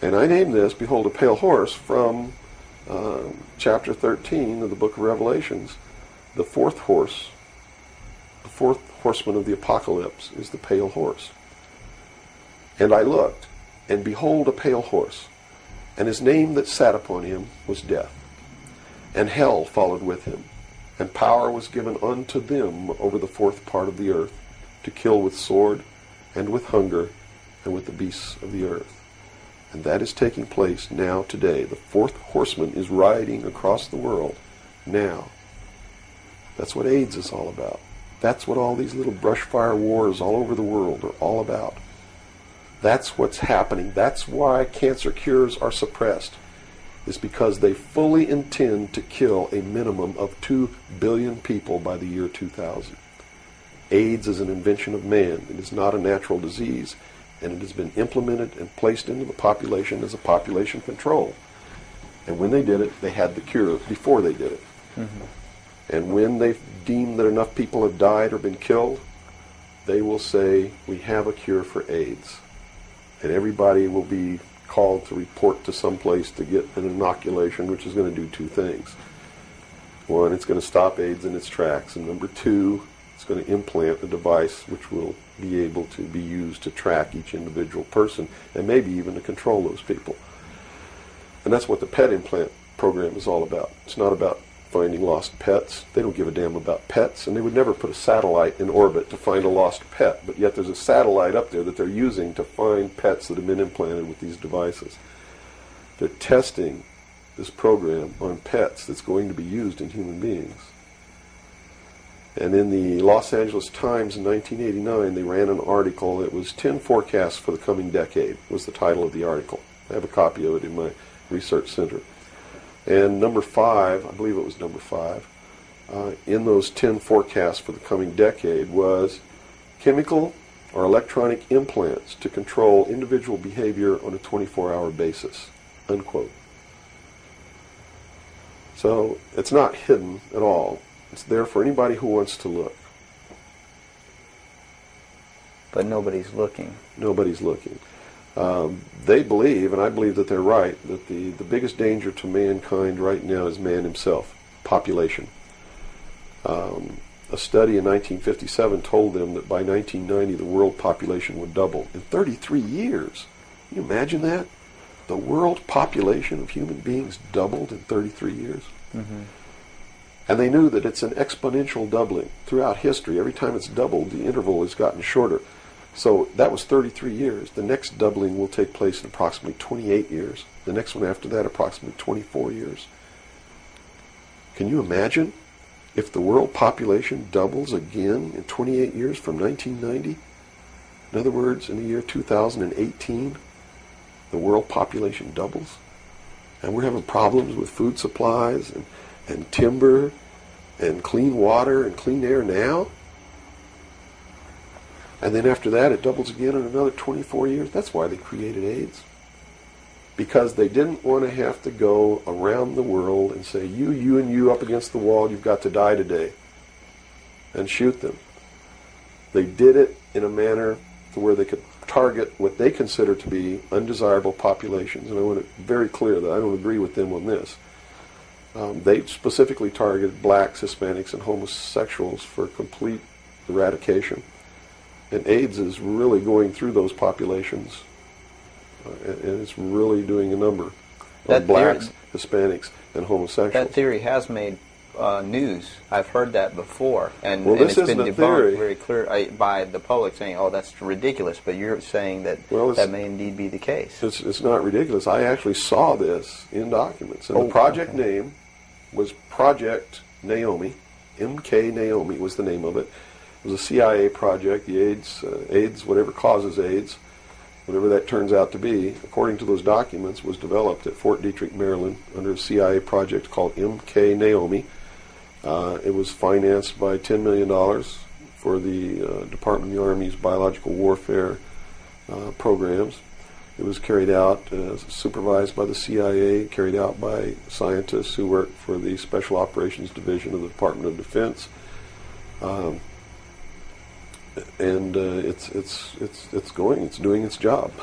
And I named this, Behold a Pale Horse, from chapter 13 of the book of Revelations. The fourth horse, the fourth horseman of the apocalypse is the pale horse. And I looked, and behold a pale horse, and his name that sat upon him was Death. And hell followed with him, and power was given unto them over the fourth part of the earth, to kill with sword, and with hunger, and with the beasts of the earth. And that is taking place now today. The fourth horseman is riding across the world now. That's what AIDS is all about. That's what all these little brush fire wars all over the world are all about. That's what's happening. That's why cancer cures are suppressed. It's because they fully intend to kill a minimum of 2 billion people by the year 2000. AIDS is an invention of man. It is not a natural disease, and it has been implemented and placed into the population as a population control. And when they did it, they had the cure before they did it. Mm-hmm. And when they've deemed that enough people have died or been killed, they will say, we have a cure for AIDS. And everybody will be called to report to some place to get an inoculation, which is going to do two things. One, it's going to stop AIDS in its tracks. And number two, it's going to implant a device which will be able to be used to track each individual person and maybe even to control those people. And that's what the pet implant program is all about. It's not about finding lost pets. They don't give a damn about pets, and they would never put a satellite in orbit to find a lost pet, but yet there's a satellite up there that they're using to find pets that have been implanted with these devices. They're testing this program on pets that's going to be used in human beings. And in the Los Angeles Times in 1989, they ran an article. It was 10 forecasts for the coming decade, was the title of the article. I have a copy of it in my research center. And number 5, I believe it was number 5, in those 10 forecasts for the coming decade was chemical or electronic implants to control individual behavior on a 24-hour basis, unquote. So it's not hidden at all. It's there for anybody who wants to look. But nobody's looking. Nobody's looking. They believe, and I believe that they're right, that the biggest danger to mankind right now is man himself, population. A study in 1957 told them that by 1990 the world population would double. In 33 years. Can you imagine that? The world population of human beings doubled in 33 years. Mm-hmm. And they knew that it's an exponential doubling throughout history. Every time it's doubled, the interval has gotten shorter. So that was 33 years. The next doubling will take place in approximately 28 years. The next one after that, approximately 24 years. Can you imagine if the world population doubles again in 28 years from 1990? In other words, in the year 2018, the world population doubles. And we're having problems with food supplies and timber and clean water and clean air now. And then after that, it doubles again in another 24 years. That's why they created AIDS. Because they didn't want to have to go around the world and say, you, and you up against the wall, you've got to die today. And shoot them. They did it in a manner to where they could target what they consider to be undesirable populations. And I want to be very clear that I don't agree with them on this. They specifically targeted blacks, Hispanics, and homosexuals for complete eradication. And AIDS is really going through those populations, and it's really doing a number on blacks, Hispanics, and homosexuals. That theory has made news. I've heard that before, and this it's been isn't a debunked theory. very clear by the public, saying, "Oh, that's ridiculous." But you're saying that that may indeed be the case. It's not ridiculous. I actually saw this in documents, and the project name was Project NAOMI. MK NAOMI was the name of it. It was a CIA project. The AIDS, whatever causes AIDS, whatever that turns out to be, according to those documents, was developed at Fort Detrick, Maryland, under a CIA project called MK NAOMI. It was financed by $10 million for the Department of the Army's biological warfare programs. It was carried out, supervised by the CIA, carried out by scientists who worked for the Special Operations Division of the Department of Defense. And it's doing its job.